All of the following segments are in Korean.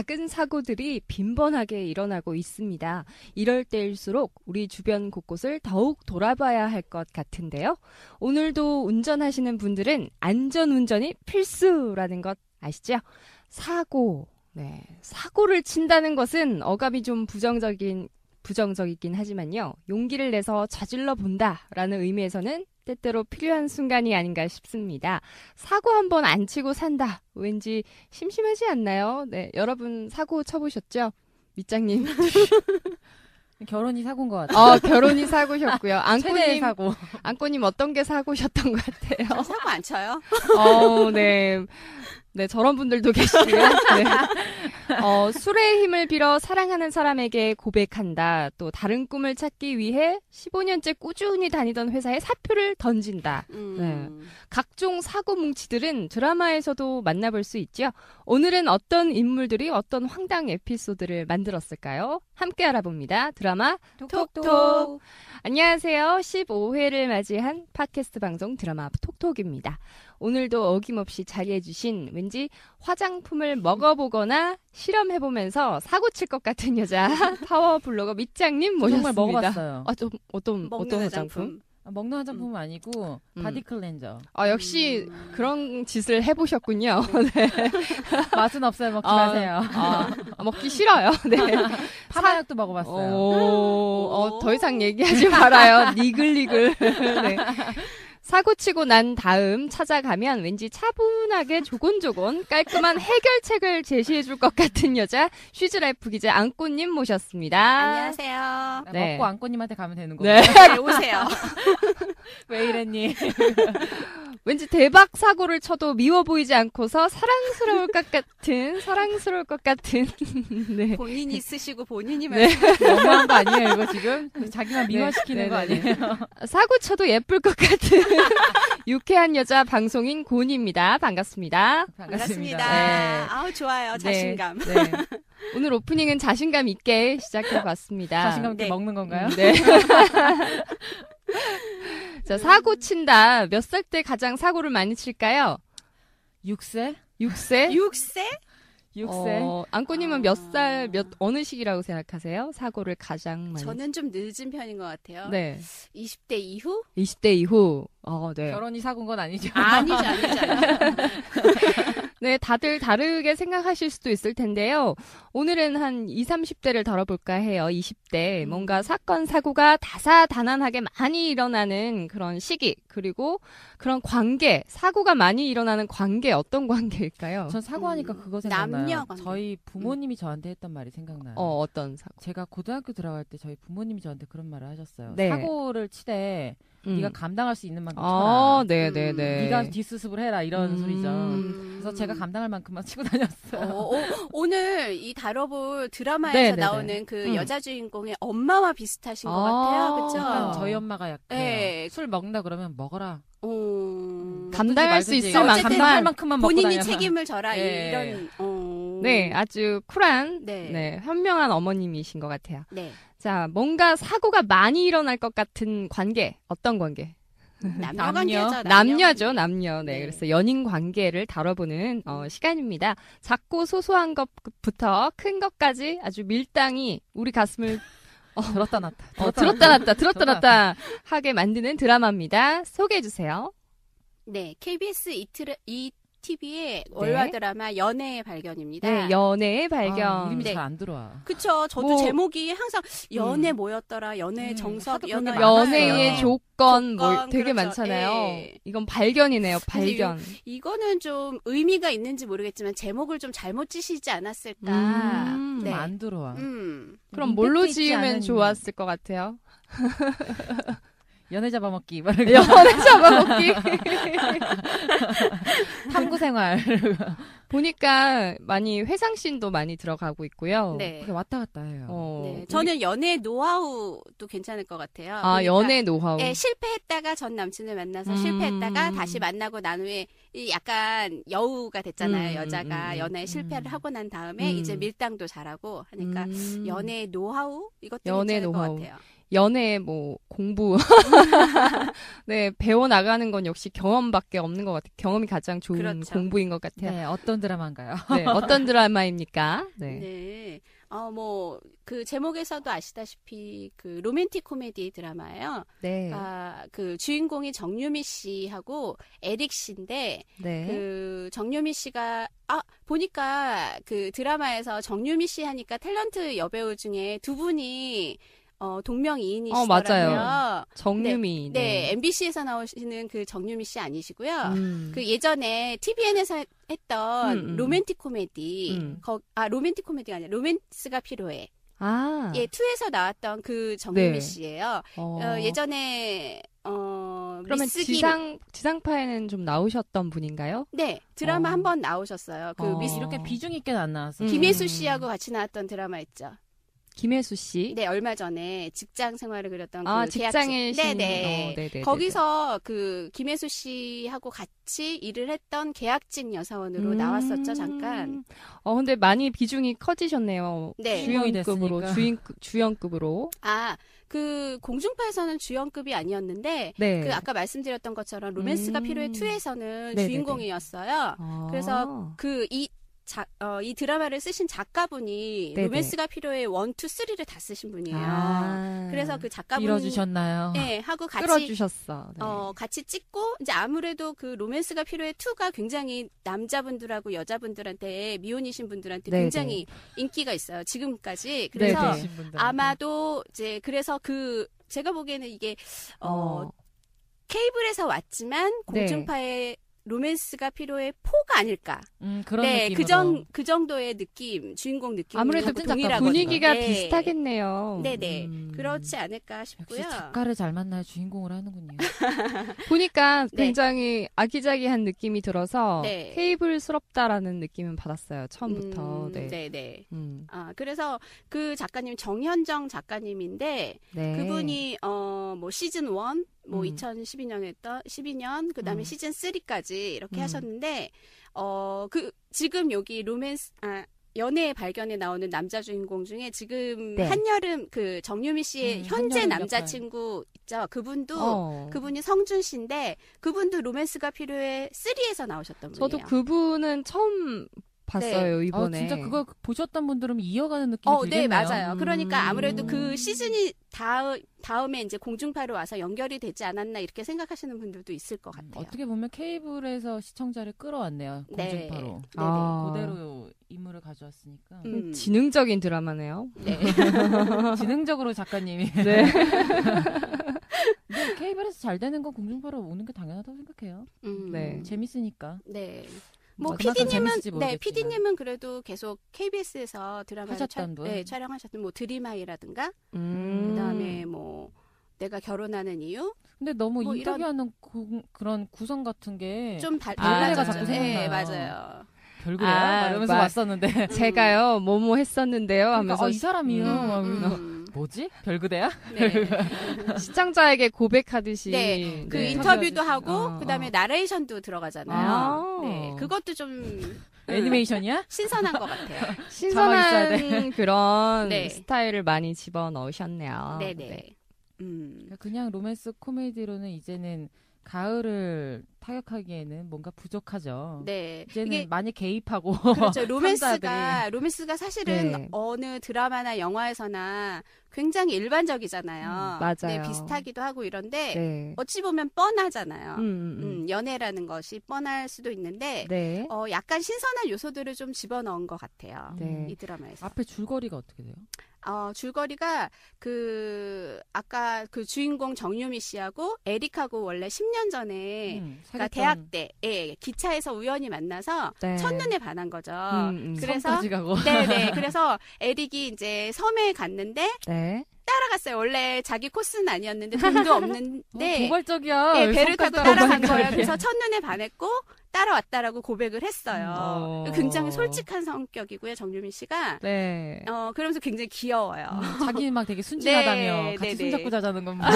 작은 사고들이 빈번하게 일어나고 있습니다. 이럴 때일수록 우리 주변 곳곳을 더욱 돌아봐야 할 것 같은데요. 오늘도 운전하시는 분들은 안전운전이 필수라는 것 아시죠? 사고. 네, 사고를 친다는 것은 어감이 좀 부정적이긴 하지만요. 용기를 내서 저질러 본다라는 의미에서는 때때로 필요한 순간이 아닌가 싶습니다. 사고 한번 안 치고 산다. 왠지 심심하지 않나요? 네, 여러분 사고 쳐보셨죠? 밑장님. 결혼이 사고인 것 같아요. 결혼이 사고셨고요. 최대의 사고. 안꼬님 어떤 게 사고셨던 것 같아요? 사고 안 쳐요? 네. 네, 저런 분들도 계시고요. 네. 술의 힘을 빌어 사랑하는 사람에게 고백한다. 또 다른 꿈을 찾기 위해 15년째 꾸준히 다니던 회사에 사표를 던진다. 네. 각종 사고 뭉치들은 드라마에서도 만나볼 수 있죠. 오늘은 어떤 인물들이 어떤 황당 에피소드를 만들었을까요? 함께 알아봅니다. 드라마 톡톡. 안녕하세요. 15회를 맞이한 팟캐스트 방송 드라마 톡톡입니다. 오늘도 어김없이 자리해주신 왠지 화장품을 먹어보거나 실험해보면서 사고 칠 것 같은 여자 파워 블로거 밑장님 모셨습니다. 정말 먹어봤어요. 어떤 화장품? 먹는 화장품은 아니고 바디 클렌저. 역시 그런 짓을 해보셨군요. 네. 맛은 없어요. 먹지 마세요. 먹기 싫어요. 네. 파마약도 먹어봤어요. 더 이상 얘기하지 말아요. 니글니글. 네. 사고치고 난 다음 찾아가면 왠지 차분하게 조곤조곤 깔끔한 해결책을 제시해줄 것 같은 여자 쉬즈라이프 기자 안꼬님 모셨습니다. 안녕하세요. 네. 먹고 안꼬님한테 가면 되는 거예요. 네, 오세요. 왜 이랬니? 왠지 대박 사고를 쳐도 미워 보이지 않고서 사랑스러울 것 같은. 네. 본인이 쓰시고 본인이 네. 너무한 거 아니에요, 이거 지금? 자기만 미화시키는 거 아니에요? 사고 쳐도 예쁠 것 같은 유쾌한 여자 방송인 곤입니다. 반갑습니다. 반갑습니다. 네. 아우, 좋아요. 자신감. 네. 오늘 오프닝은 자신감 있게 시작해봤습니다. 자신감 있게 먹는 건가요? 네. 자, 사고 친다. 몇 살 때 가장 사고를 많이 칠까요? 6세? 6세? 6세? 안꼬님은 어느 시기라고 생각하세요? 사고를 가장 많이. 저는 좀 늦은 편인 것 같아요. 네. 20대 이후? 20대 이후. 네. 결혼이 사고인 건 아니죠? 아니죠. 네, 다들 다르게 생각하실 수도 있을 텐데요. 오늘은 한 20, 30대를 다뤄볼까 해요. 20대. 뭔가 사건, 사고가 다사다난하게 많이 일어나는 그런 시기, 그리고 그런 관계, 사고가 많이 일어나는 관계, 어떤 관계일까요? 전 사고하니까 그거 생각나요. 남녀 관계. 저희 부모님이 저한테 했던 말이 생각나요. 어떤 사고? 제가 고등학교 들어갈 때 저희 부모님이 저한테 그런 말을 하셨어요. 네. 사고를 치되 네가 감당할 수 있는 만큼 쳐라. 네네네. 네가 뒷수습을 해라 이런 소리죠. 그래서 제가 감당할 만큼만 치고 다녔어요. 오늘 이 다뤄볼 드라마에서 나오는 그 여자 주인공의 엄마와 비슷하신 것 같아요. 그렇죠? 저희 엄마가 약간 네. 술 먹는다 그러면 먹어라. 감당할 수 있을 감당할 만큼만 먹고 본인이 다녀서. 책임을 져라. 네. 이런. 네, 아주 쿨한, 네. 현명한 어머님이신 것 같아요. 네. 자, 뭔가 사고가 많이 일어날 것 같은 관계, 어떤 관계? 남녀 관계죠. 남녀죠, 남녀. 네, 네. 그래서 연인 관계를 다뤄보는 시간입니다. 작고 소소한 것부터 큰 것까지 아주 밀당이 우리 가슴을 들었다 놨다. 들었다 놨다 하게 만드는 드라마입니다. 소개해주세요. 네, KBS TV의 월화 드라마 연애의 발견입니다. 네, 연애의 발견. 이름이 네. 잘 안 들어와. 그쵸. 저도 제목이 항상 연애 뭐였더라. 연애의 정석, 연애의 조건 되게 그렇죠. 많잖아요. 네. 이건 발견이네요. 발견. 이거는 좀 의미가 있는지 모르겠지만 제목을 좀 잘못 지시지 않았을까. 네. 안 들어와. 그럼 뭘로 지으면 좋았을 것 같아요? 연애 잡아먹기. 연애 잡아먹기. 탐구 생활. 보니까 많이 회상씬도 많이 들어가고 있고요. 네. 왔다 갔다 해요. 네. 저는 연애 노하우도 괜찮을 것 같아요. 연애 노하우. 네, 실패했다가 전 남친을 만나서 실패했다가 다시 만나고 난 후에 약간 여우가 됐잖아요. 여자가 연애에 실패를 하고 난 다음에 이제 밀당도 잘하고 하니까 연애 노하우 이것도 연애 괜찮을 노하우. 것 같아요. 연애 뭐 공부 네 배워 나가는 건 역시 경험밖에 없는 것 같아요. 경험이 가장 좋은 그렇죠. 공부인 것 같아요. 네, 어떤 드라마인가요? 네, 어떤 드라마입니까? 네. 네. 뭐, 그 제목에서도 아시다시피 그 로맨틱 코미디 드라마예요. 네. 그 주인공이 정유미 씨하고 에릭 씨인데, 네. 그 정유미 씨가, 보니까 그 드라마에서 정유미 씨 하니까 탤런트 여배우 중에 두 분이 동명이인이시더라고요. 맞아요. 정유미. 네, MBC에서 나오시는 그 정유미 씨 아니시고요. 그 예전에 TVN에서 했던 로맨틱 코미디, 로맨틱 코미디가 아니라 로맨스가 필요해. 예, 2에서 나왔던 그 정유미 네. 씨예요. 예전에 그러면 지상파에는 좀 나오셨던 분인가요? 네, 드라마 한 번 나오셨어요. 그 이렇게 비중 있게 안 나왔어요. 김혜수 씨하고 같이 나왔던 드라마 있죠. 김혜수 씨. 네, 얼마 전에 직장 생활을 그렸던 그 직장의 신. 네네. 거기서 그 김혜수 씨하고 같이 일을 했던 계약직 여사원으로 나왔었죠, 잠깐. 근데 많이 비중이 커지셨네요. 네. 주연급으로, 주연급으로. 그 공중파에서는 주연급이 아니었는데 네. 그 아까 말씀드렸던 것처럼 로맨스가 필요해 2에서는 네네네. 주인공이었어요. 그래서 이 드라마를 쓰신 작가분이 네네. 로맨스가 필요해 1, 2, 3를 다 쓰신 분이에요. 그래서 그 작가분 밀어주셨나요? 네, 하고 같이 끌어주셨어. 네. 같이 찍고 이제 아무래도 그 로맨스가 필요해 2가 굉장히 남자분들하고 여자분들한테 미혼이신 분들한테 네네. 굉장히 인기가 있어요. 지금까지. 그래서 네네. 아마도 이제 그래서 제가 보기에는 이게 케이블에서 왔지만 공중파에 로맨스가 필요해 4가 아닐까. 그런 네, 느낌으로. 그 정도의 느낌, 주인공 느낌. 아무래도 분위기가 비슷하겠네요. 네네. 그렇지 않을까 싶고요. 역시 작가를 잘 만나야 주인공을 하는군요. 보니까 네. 굉장히 아기자기한 느낌이 들어서 네. 케이블스럽다라는 느낌은 받았어요. 처음부터. 네네. 그래서 그 작가님 정현정 작가님인데 네. 그분이 뭐 시즌 1, 뭐 2012년에 했던 12년 그다음에 시즌 3까지 이렇게 하셨는데 지금 여기 연애의 발견에 나오는 남자 주인공 중에 지금 네. 한여름 그 정유미 씨의 현재 한여름 남자친구 있죠. 그분이 성준 씨인데 그분도 로맨스가 필요해 3에서 나오셨던 분이에요. 저도 그분은 처음 봤어요, 이번에. 진짜 그거 보셨던 분들은 이어가는 느낌이 들겠네요. 네, 맞아요. 그러니까 아무래도 그 시즌이 다음에 이제 공중파로 와서 연결이 되지 않았나 이렇게 생각하시는 분들도 있을 것 같아요. 어떻게 보면 케이블에서 시청자를 끌어왔네요. 공중파로. 네. 그대로 인물을 가져왔으니까. 지능적인 드라마네요. 네. 지능적으로 작가님이. 네. 근데 케이블에서 잘 되는 건 공중파로 오는 게 당연하다고 생각해요. 네. 재밌으니까. 네. 뭐 그만큼 재밌을지 모르겠지만. PD님은 그래도 계속 KBS에서 드라마를 하셨던 분. 촬영하셨던 뭐 드림하이라든가 그다음에 뭐 내가 결혼하는 이유. 근데 너무 뭐 인터뷰하는 그런 구성 같은 게 좀 별그레가 자꾸 달라졌죠. 네, 생각나요. 맞아요. 별그래요? 이러면서 왔었는데. 제가요, 뭐뭐 했었는데요? 하면서. 그러니까, 이 사람이요. 뭐지? 별그대야? 네. 시청자에게 고백하듯이. 네. 그 인터뷰도 하고, 그 다음에 나레이션도 들어가잖아요. 네. 그것도 좀. 애니메이션이야? 신선한 것 같아요. 신선한 그런 스타일을 많이 집어넣으셨네요. 네네. 그냥 로맨스 코미디로는 이제는 가을을 타격하기에는 뭔가 부족하죠. 네. 이제는 이게 많이 개입하고. 그렇죠. 로맨스가 사실은 네. 어느 드라마나 영화에서나 굉장히 일반적이잖아요. 맞아요. 네, 비슷하기도 하고 이런데 네. 어찌 보면 뻔하잖아요. 연애라는 것이 뻔할 수도 있는데 네. 약간 신선한 요소들을 좀 집어넣은 것 같아요. 네. 이 드라마에서. 앞에 줄거리가 어떻게 돼요? 줄거리가 아까 그 주인공 정유미 씨하고 에릭하고 원래 10년 전에 그러니까 대학 때 기차에서 우연히 만나서 첫눈에 반한 거죠. 그래서 네네. 그래서 에릭이 이제 섬에 갔는데 따라갔어요. 원래 자기 코스는 아니었는데 돈도 없는데 도발적이야. 배를 타고 따라간 거예요. 그래서 첫눈에 반했고 따라왔다라고 고백을 했어요. 굉장히 솔직한 성격이고요, 정유미 씨가. 네. 그러면서 굉장히 귀여워요. 자기는 막 되게 순진하다며 네, 같이 네네. 손잡고 자자는 건 뭐.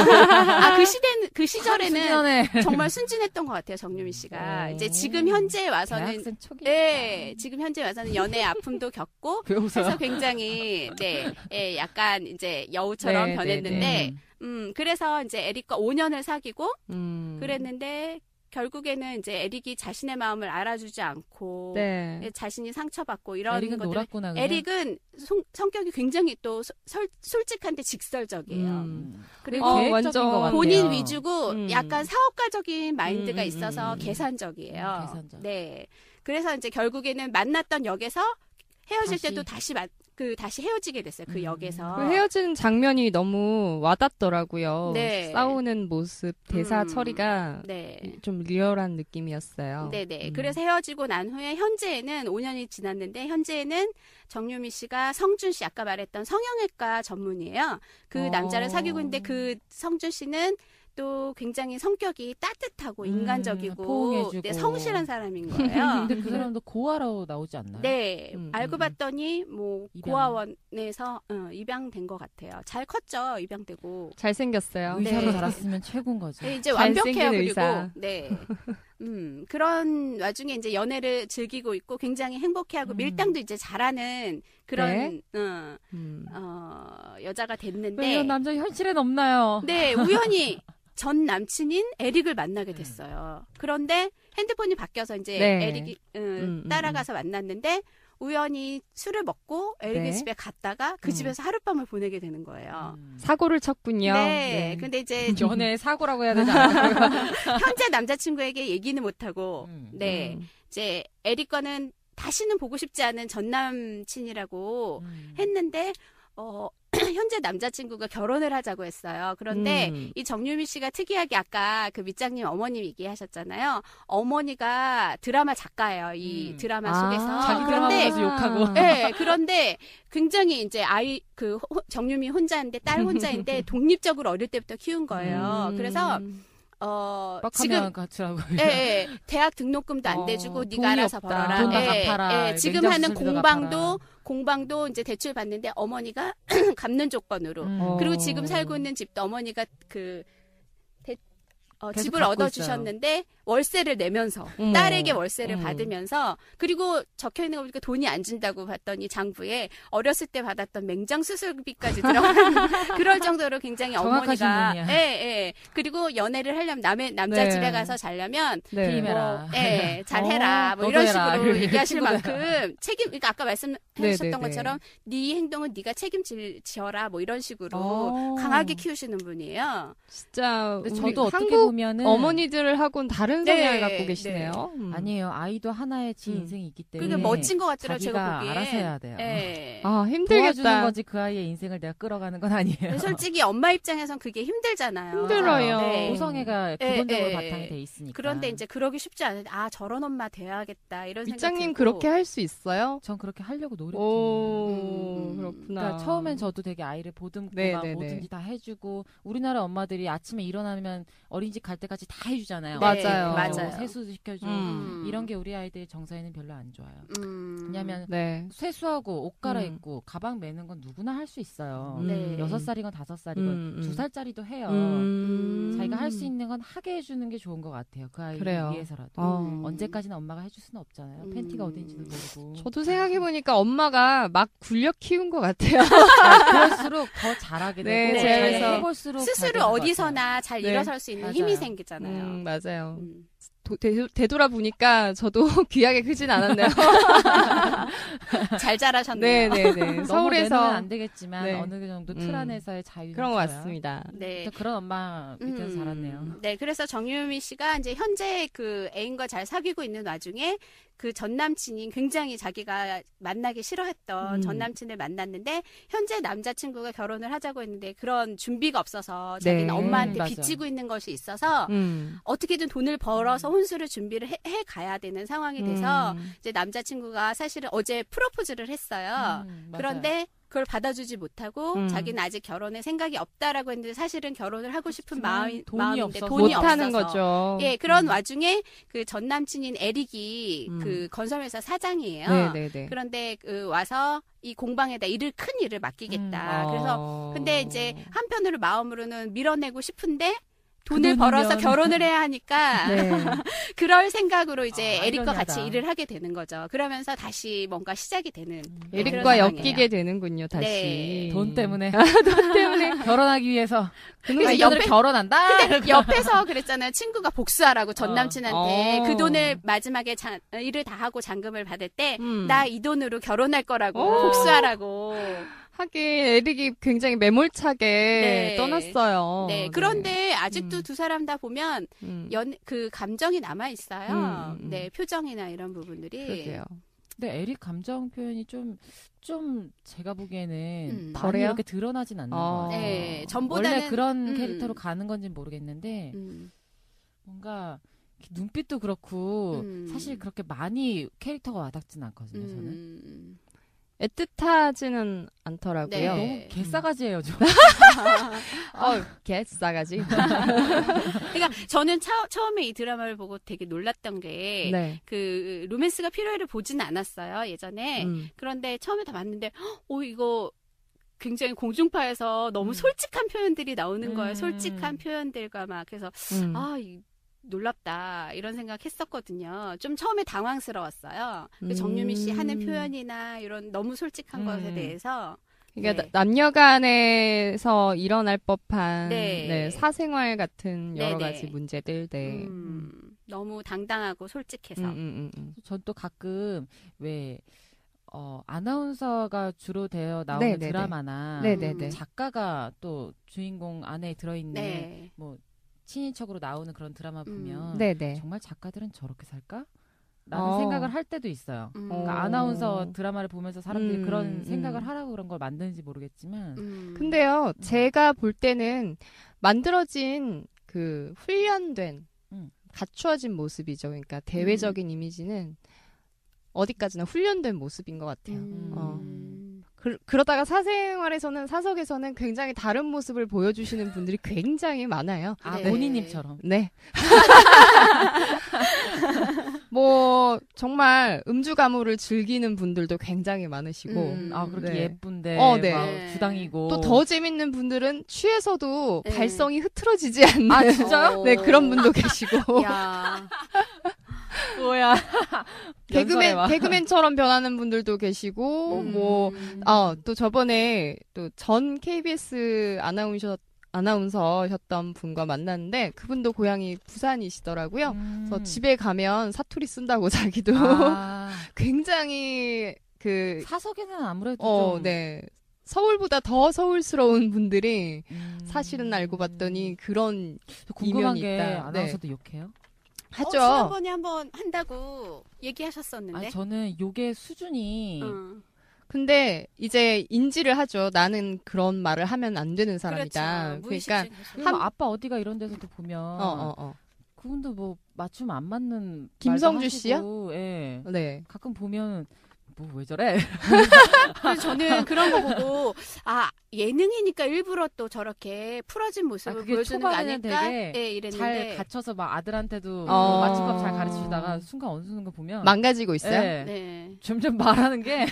그 시절에는 순진하네. 정말 순진했던 것 같아요, 정유미 씨가. 이제 지금 현재에 와서는 대학생 초기. 네, 지금 현재 와서는 연애 아픔도 겪고 왜 웃어요? 해서 굉장히 약간 이제 여우처럼 네, 변했는데 네, 그래서 이제 에릭과 5년을 사귀고 그랬는데 그랬는데 결국에는 이제 에릭이 자신의 마음을 알아주지 않고 자신이 상처받고 이런 에릭은 것들. 놀았구나. 그냥. 에릭은 성격이 굉장히 또 솔직한데 직설적이에요. 그리고 완전 것 같아요. 본인 위주고 약간 사업가적인 마인드가 있어서 계산적. 네. 그래서 이제 결국에는 만났던 역에서 헤어질 다시. 때도 다시 헤어지게 됐어요. 그 역에서. 그 헤어지는 장면이 너무 와닿더라고요. 네. 싸우는 모습, 대사 처리가 네. 좀 리얼한 느낌이었어요. 네네. 그래서 헤어지고 난 후에 현재에는 5년이 지났는데 현재에는 정유미 씨가 성준 씨 아까 말했던 성형외과 전문이에요. 그 남자를 사귀고 있는데 그 성준 씨는 또 굉장히 성격이 따뜻하고 인간적이고 포옹해주고. 성실한 사람인 거예요. 근데 그 사람도 고아로 나오지 않나요? 네, 알고 봤더니 뭐 입양. 고아원에서 입양된 것 같아요. 잘 컸죠, 입양되고. 잘생겼어요. 의사로 네. 자랐으면 최고인 거죠. 네, 이제 잘생긴 완벽해요. 그리고 의사. 네, 그런 와중에 이제 연애를 즐기고 있고 굉장히 행복해하고 밀당도 이제 잘하는 그런 여자가 왜 됐는데, 이런 남자 현실엔 없나요? 네, 우연히 전 남친인 에릭을 만나게 됐어요. 그런데 핸드폰이 바뀌어서 이제 에릭이 따라가서 만났는데 우연히 술을 먹고 에릭의 집에 갔다가 그 집에서 하룻밤을 보내게 되는 거예요. 사고를 쳤군요. 네. 근데 이제 연애 사고라고 해야 되지 않나요? 현재 남자친구에게 얘기는 못하고 이제 에릭과는 다시는 보고 싶지 않은 전 남친이라고 했는데 현재 남자친구가 결혼을 하자고 했어요. 그런데 이 정유미 씨가 특이하게 아까 그 밑장님 어머님 얘기하셨잖아요. 어머니가 드라마 작가예요. 이 드라마 속에서. 자기 그런데 드라마에서 욕하고. 네, 그런데 굉장히 이제 정유미 혼자인데 딸 혼자인데 독립적으로 어릴 때부터 키운 거예요. 그래서 지금 같이라고. 예, 대학 등록금도 안 대주고 네가 알아서 없다. 벌어라. 돈 다 갚아라. 예, 지금 하는 냉장고 공방도 이제 대출 받는데 어머니가 갚는 조건으로. 그리고 지금 살고 있는 집도 어머니가 집을 얻어주셨는데 월세를 내면서 딸에게 월세를 받으면서 그리고 적혀 있는 거 보니까 돈이 안 준다고 봤더니 장부에 어렸을 때 받았던 맹장 수술비까지 들어간 그럴 정도로 굉장히 어머니가 그리고 연애를 하려면 남자 집에 가서 자려면 힘해라. 잘해라 뭐 이런 해라. 식으로 얘기하실 만큼 그러니까 아까 말씀하셨던 것처럼 네 행동은 네가 책임지어라 뭐 이런 식으로 강하게 키우시는 분이에요. 진짜 근데 저도 어떻게 한국 보면은 어머니들하고는 다른 성향을 갖고 계시네요. 아니에요. 아이도 하나의 지 인생이 있기 때문에 그게 멋진 것 같더라고요. 자기가 제가 보기에. 알아서 해야 돼요. 힘들겠다. 도와주는 거지 그 아이의 인생을 내가 끌어가는 건 아니에요. 솔직히 엄마 입장에선 그게 힘들잖아요. 힘들어요. 고성애가 기본적으로 바탕이 돼 있으니까. 그런데 이제 그러기 쉽지 않은데 저런 엄마 돼야겠다 이런 생각. 밑장님 그렇게 할 수 있어요? 전 그렇게 하려고 노력 중이에요. 그렇구나. 그러니까 처음엔 저도 되게 아이를 보듬고 막 뭐든지 다 해주고 우리나라 엄마들이 아침에 일어나면 어린이집 갈 때까지 다 해주잖아요. 맞아요. 맞아요. 세수도 시켜줘. 이런 게 우리 아이들 정서에는 별로 안 좋아요. 왜냐하면 세수하고 옷 갈아입고 가방 매는 건 누구나 할 수 있어요. 6살이건 5살이건 2살짜리도 해요. 자기가 할 수 있는 건 하게 해주는 게 좋은 것 같아요. 그 아이를 위해서라도. 언제까지나 엄마가 해줄 수는 없잖아요. 팬티가 어딘지도 모르고. 저도 생각해보니까 엄마가 막 굴려 키운 것 같아요. 그럴수록 더 잘하게 되고 그래서 해볼수록 스스로 어디서나 잘 일어설 수 있는 힘이 생기잖아요. 맞아요. 되돌아보니까 저도 귀하게 크진 않았네요. 잘 자라셨네요. 네네네. 서울에서 안 되겠지만 어느 정도 틀 안에서의 자유 그런 것 같습니다. 네. 그런 엄마 밑에서 자랐네요. 네, 그래서 정유미 씨가 이제 현재 그 애인과 잘 사귀고 있는 와중에 그 전 남친이 굉장히 자기가 만나기 싫어했던 전 남친을 만났는데 현재 남자친구가 결혼을 하자고 했는데 그런 준비가 없어서 자기는 엄마한테 빚지고 있는 것이 있어서 어떻게든 돈을 벌어서 혼수를 준비를 해 가야 되는 상황이 돼서 이제 남자친구가 사실은 어제 프로포즈를 했어요. 그런데 그걸 받아주지 못하고 자기는 아직 결혼에 생각이 없다라고 했는데 사실은 결혼을 하고 싶은 마음인데 돈이 못하는 거죠. 예, 그런 와중에 그 전 남친인 에릭이 그 건설회사 사장이에요. 네네네. 그런데 와서 이 공방에다 큰 일을 맡기겠다. 그래서 근데 이제 한편으로 마음으로는 밀어내고 싶은데 돈을 벌어서 결혼을 해야 하니까 그럴 생각으로 이제 에릭과 같이 일을 하게 되는 거죠. 그러면서 다시 뭔가 시작이 되는 에릭과 엮이게 되는군요. 다시 네. 돈 때문에 돈 때문에 결혼하기 위해서 그래서 옆에 결혼한다. 근데 옆에서 그랬잖아요. 친구가 복수하라고 전 남친한테 그 돈을 마지막에 일을 다 하고 잔금을 받을 때 나 이 돈으로 결혼할 거라고 복수하라고. 하긴 에릭이 굉장히 매몰차게 떠났어요. 네. 그런데 아직도 두 사람 다 보면 그 감정이 남아 있어요. 네, 표정이나 이런 부분들이. 그러게요. 근데 에릭 감정 표현이 좀 제가 보기에는 많이 덜해요? 이렇게 드러나진 않는 것 같아요. 네, 전보다는 원래 그런 캐릭터로 가는 건지는 모르겠는데 뭔가 눈빛도 그렇고 사실 그렇게 많이 캐릭터가 와닿진 않거든요. 저는. 애틋하지는 않더라고요. 네. 너무 개싸가지예요, 좀. 개싸가지. 그러니까 저는 처음에 이 드라마를 보고 되게 놀랐던 게 그 로맨스가 필요해를 보지는 않았어요, 예전에. 그런데 처음에 다 봤는데 이거 굉장히 공중파에서 너무 솔직한 표현들이 나오는 거예요. 솔직한 표현들과 막 그래서 놀랍다 이런 생각했었거든요. 좀 처음에 당황스러웠어요. 그 정유미 씨 하는 표현이나 이런 너무 솔직한 것에 대해서. 그러니까 남녀간에서 일어날 법한 사생활 같은 여러 가지 문제들. 너무 당당하고 솔직해서. 전 또 가끔 왜 아나운서가 주로 되어 나오는 드라마나 작가가 또 주인공 안에 들어있는 뭐 친인척으로 나오는 그런 드라마 보면 정말 작가들은 저렇게 살까? 라는 생각을 할 때도 있어요. 그러니까 아나운서 드라마를 보면서 사람들이 그런 생각을 하라고 그런 걸 만드는지 모르겠지만 근데요, 제가 볼 때는 만들어진 그 훈련된 갖추어진 모습이죠. 그러니까 대외적인 이미지는 어디까지나 훈련된 모습인 것 같아요. 그러다가 사생활에서는 사석에서는 굉장히 다른 모습을 보여주시는 분들이 굉장히 많아요. 본인님처럼. 네. 뭐 정말 음주 가무를 즐기는 분들도 굉장히 많으시고 그렇게 예쁜데 막 주당이고 또 더 재밌는 분들은 취해서도 발성이 흐트러지지 않는 진짜요? 네, 그런 분도 계시고. 야. 뭐야. 개그맨처럼 변하는 분들도 계시고, 또 저번에 또 전 KBS 아나운서셨던 분과 만났는데, 그분도 고향이 부산이시더라고요. 그래서 집에 가면 사투리 쓴다고 자기도 굉장히 사석에는 아무래도 서울보다 더 서울스러운 분들이 사실은 알고 봤더니 그런 궁금한 이면이 게 있다. 아나운서도 욕해요? 하죠. 지난번에 한번 한다고 얘기하셨었는데. 저는 욕의 수준이. 근데 이제 인지를 하죠. 나는 그런 말을 하면 안 되는 사람이다. 그렇죠. 그러니까 아빠 어디가 이런 데서도 보면 그분도 뭐 맞춤 안 맞는 김성주 씨요? 예. 네. 가끔 보면 뭐 왜 저래? 그래서 저는 그런 거 보고 예능이니까 일부러 또 저렇게 풀어진 모습을 보여주는 거 아닐까? 이랬는데 잘 갖춰서 막 아들한테도 맞춤법 잘 가르치다가 순간 어느 순간 보면 망가지고 있어요. 네. 점점 말하는 게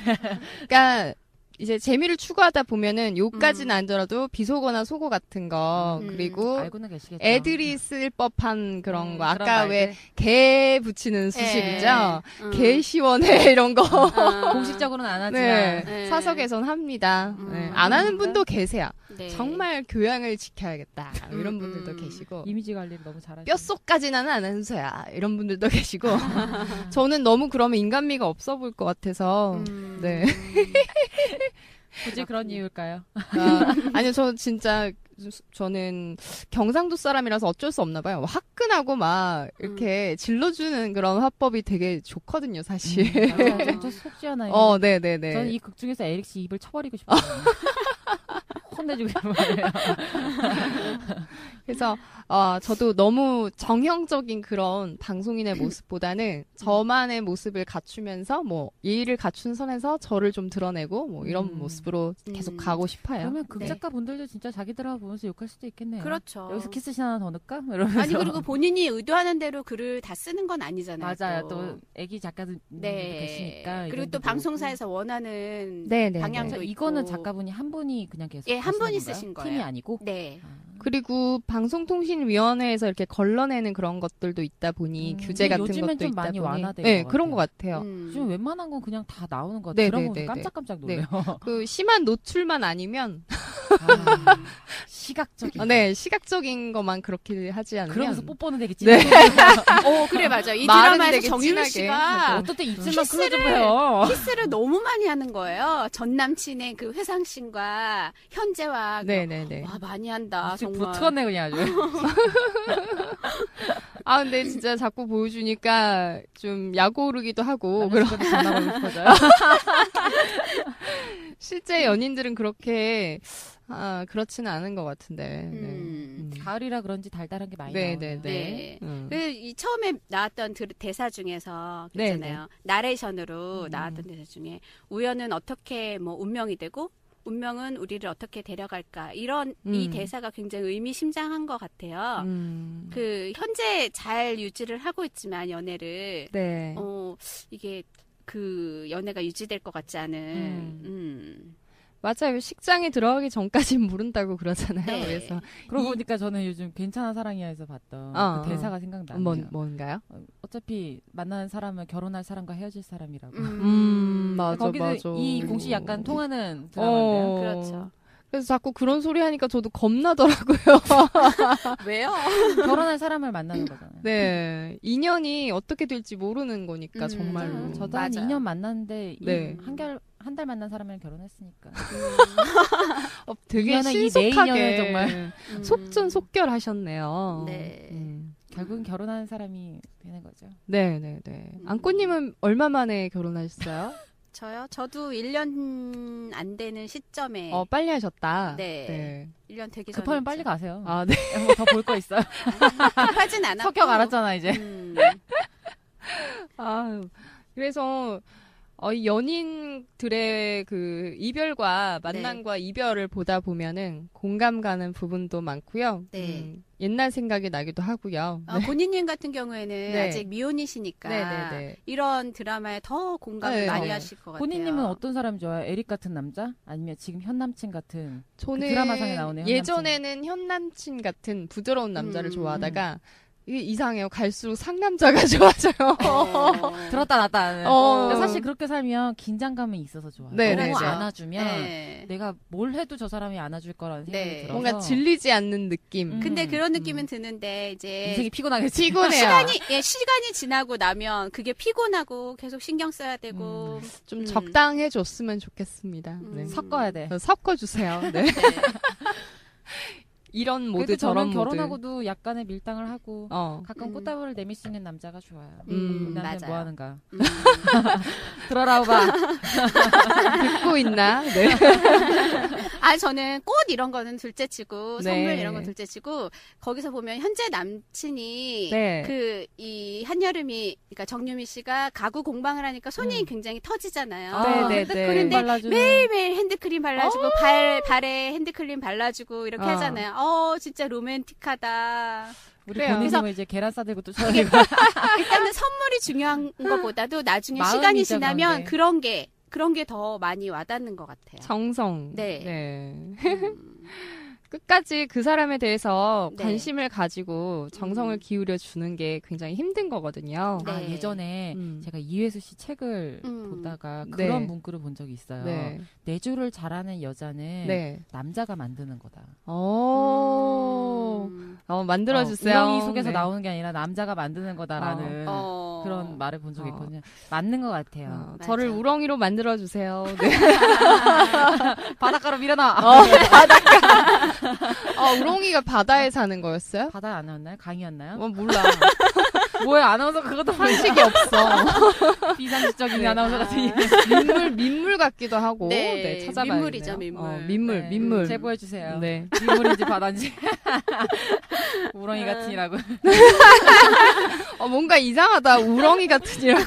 그러니까 이제 재미를 추구하다 보면은 욕까지는 아니더라도 비속어나 속어 같은 거 그리고 알고는 계시겠죠. 애들이 쓸 법한 그런 거 아까 왜 개 붙이는 수식이죠. 개 시원해 이런 거 공식적으로는 안 하지만 사석에선 합니다. 안 하는 분도 계세요. 정말 교양을 지켜야겠다 이런 분들도 계시고 이미지 관리를 너무 잘하시고 뼛속까지 나는 아나운서야 이런 분들도 계시고 저는 너무 그러면 인간미가 없어 보일 것 같아서 네. 굳이 그런 이유일까요? 아니요, 저는 경상도 사람이라서 어쩔 수 없나 봐요. 화끈하고 막 이렇게 질러주는 그런 화법이 되게 좋거든요, 사실. 맞아요. 속 시원해요. 네네네. 저는 이 극 중에서 에릭 씨 입을 쳐버리고 싶어요. 혼내주고 싶어요. 그래서 저도 너무 정형적인 그런 방송인의 모습보다는 저만의 모습을 갖추면서 뭐 예의를 갖춘 선에서 저를 좀 드러내고 뭐 이런 모습으로 계속 가고 싶어요. 그러면 극작가 분들도 진짜 자기 드라마 보면서 욕할 수도 있겠네요. 그렇죠. 여기서 키스씬 하나 더 넣을까? 이러면서. 아니 그리고 본인이 의도하는 대로 글을 다 쓰는 건 아니잖아요. 맞아요. 또 애기 작가들 계시니까. 그리고 또 방송사에서 원하는 방향도 있고. 이거는 작가분이 한 분이 그냥 계속 한 분이 쓰신 거예요. 팀이 아니고. 네. 그리고 방송통신위원회에서 이렇게 걸러내는 그런 것들도 있다 보니 규제 같은 것도 있다 보니 많이 완화된 네, 그런 것 같아요. 지금 웬만한 건 그냥 다 나오는 것 같아요. 들어보면 깜짝깜짝 놀래요. 그 심한 노출만 아니면 시각적인 네, 시각적인 것만 그렇게 하지 않으면 그러면서 뽀뽀는 되게 진해. 그래 맞아. 이 드라마에서 정유미 씨가 어떨 때 입술만 클로즈해요. 키스를 너무 많이 하는 거예요. 전 남친의 그 회상신과 현재와 네네네. 와 많이 한다. 정말. 붙었네 그냥 아주. 근데 진짜 자꾸 보여주니까 좀 야구 오르기도 하고 그런 전화하고 싶어져요. 실제 연인들은 그렇게 그렇지는 않은 것 같은데. 가을이라 그런지 달달한 게 많이 나와요. 네. 이 처음에 나왔던 대사 중에서 그렇잖아요. 나레이션으로 나왔던 대사 중에 우연은 어떻게 뭐 운명이 되고 운명은 우리를 어떻게 데려갈까 이런 이 대사가 굉장히 의미심장한 것 같아요. 그 현재 잘 유지를 하고 있지만 연애를 이게 그 연애가 유지될 것 같지 않은. 맞아요. 식장에 들어가기 전까진 모른다고 그러잖아요. 네. 그래서 그러고 보니까 저는 요즘 괜찮아 사랑이야에서 봤던 그 대사가 생각나네요. 뭔가요? 어차피 만나는 사람은 결혼할 사람과 헤어질 사람이라고. 맞아, 거기서 맞아. 이 공식 약간 통하는 드라마인데요. 그렇죠. 그래서 자꾸 그런 소리 하니까 저도 겁나더라고요. 왜요? 결혼할 사람을 만나는 거잖아요. 네. 인연이 어떻게 될지 모르는 거니까, 정말로. 저도 한 2년 만났는데, 한 달 만난 사람이랑 결혼했으니까. 되게 신속하게 정말 속전속결하셨네요. 네. 결국은 결혼하는 사람이 되는 거죠. 네네네. 안꼬님은 얼마 만에 결혼하셨어요? 저요? 저도 1년 안 되는 시점에. 빨리 하셨다. 네. 1년 되기 전에. 급하면 빨리 가세요. 네. 뭐 더 볼 거 있어요. 급하진 않았고. 성격 알았잖아, 이제. 그래서, 이 연인들의 그 이별과 만남과 이별을 보다 보면은 공감 가는 부분도 많고요. 옛날 생각이 나기도 하고요. 본인님 같은 경우에는 아직 미혼이시니까 이런 드라마에 더 공감을 많이 하실 것 같아요. 본인님은 어떤 사람 좋아해요? 에릭 같은 남자? 아니면 지금 현 남친 같은? 저는 그 드라마상에 나오는 예전에는 현 남친 같은 부드러운 남자를 좋아하다가 이게 이상해요. 갈수록 상남자가 좋아져요. 들었다 놨다 하는. 사실 그렇게 살면 긴장감이 있어서 좋아요. 너무 안아주면 내가 뭘 해도 저 사람이 안아줄 거라는 생각이 들어서. 뭔가 질리지 않는 느낌. 근데 그런 느낌은 드는데 이제 인생이 피곤해요. 시간이 지나고 나면 그게 피곤하고 계속 신경 써야 되고 좀 적당해줬으면 좋겠습니다. 섞어야 돼. 섞어주세요. 네. 이런 모드 저런 모드. 결혼하고도 약간의 밀당을 하고 가끔 꽃다발을 내밀 수 있는 남자가 좋아요. 나한테 뭐 하는가. 들어라 봐. 듣고 있나? 네. 저는 꽃 이런 거는 둘째치고 선물 이런 건 둘째치고 거기서 보면 현재 남친이 이 한여름이 그러니까 정유미 씨가 가구 공방을 하니까 손이 굉장히 터지잖아요. 핸드크림 발라주는 매일매일 핸드크림 발라주고 발에 핸드크림 발라주고 이렇게 하잖아요. 진짜 로맨틱하다. 우리 본인은 이제 계란 싸들고 또 저녁에 일단은 선물이 중요한 것보다도 나중에 시간이 지나면 그런 게 더 많이 와닿는 것 같아요. 정성. 끝까지 그 사람에 대해서 관심을 가지고 정성을 기울여 주는 게 굉장히 힘든 거거든요. 예전에 제가 이회수 씨 책을 보다가 그런 문구를 본 적이 있어요. 내조를 잘하는 여자는 남자가 만드는 거다. 만들어주세요. 우렁이 속에서 나오는 게 아니라 남자가 만드는 거다라는 그런 말을 본 적이 있거든요. 맞는 것 같아요. 저를 우렁이로 만들어주세요. 바닷가로 밀어놔. 바닷가. 우렁이가 바다에 사는 거였어요? 바다에 안 나왔나요? 강이었나요? 몰라. 뭐야, 아나운서 그것도 상식이 없어. 비상식적인 아나운서 같은 민물 같기도 하고. 네, 찾아봐야겠네요. 민물이죠, 민물. 민물. 제보해주세요. 네. 민물인지 바다인지. 우렁이 같으니라고. 뭔가 이상하다. 우렁이 같으니라고.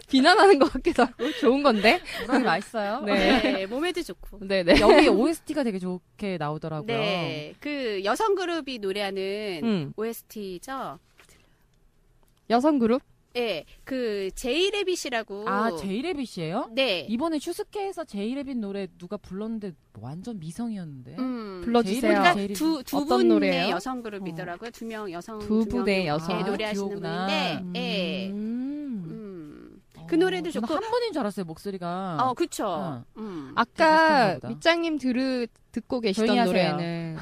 비난하는 것 같기도 하고. 좋은 건데? 우렁이 맛있어요. 네, 몸에도 좋고. 네네. 여기 OST가 되게 좋게 나오더라고요. 네. 그 여성 그룹이 노래하는 OST죠. 여성 그룹? 네, 그 제이레빗이라고. 아, 제이레빗이에요? 네. 이번에 슈스케에서 제이레빗 노래 누가 불렀는데 완전 미성이었는데. 불러주세요. 그러니까 두 분의 노래예요? 여성 그룹이더라고요. 두 명 여성. 두 분의 여성. 노래하시는 분인데. 네. 그 노래도 좋고. 한 분인 줄 알았어요, 목소리가. 그쵸. 아까 밑장님 듣고 계시던 노래는.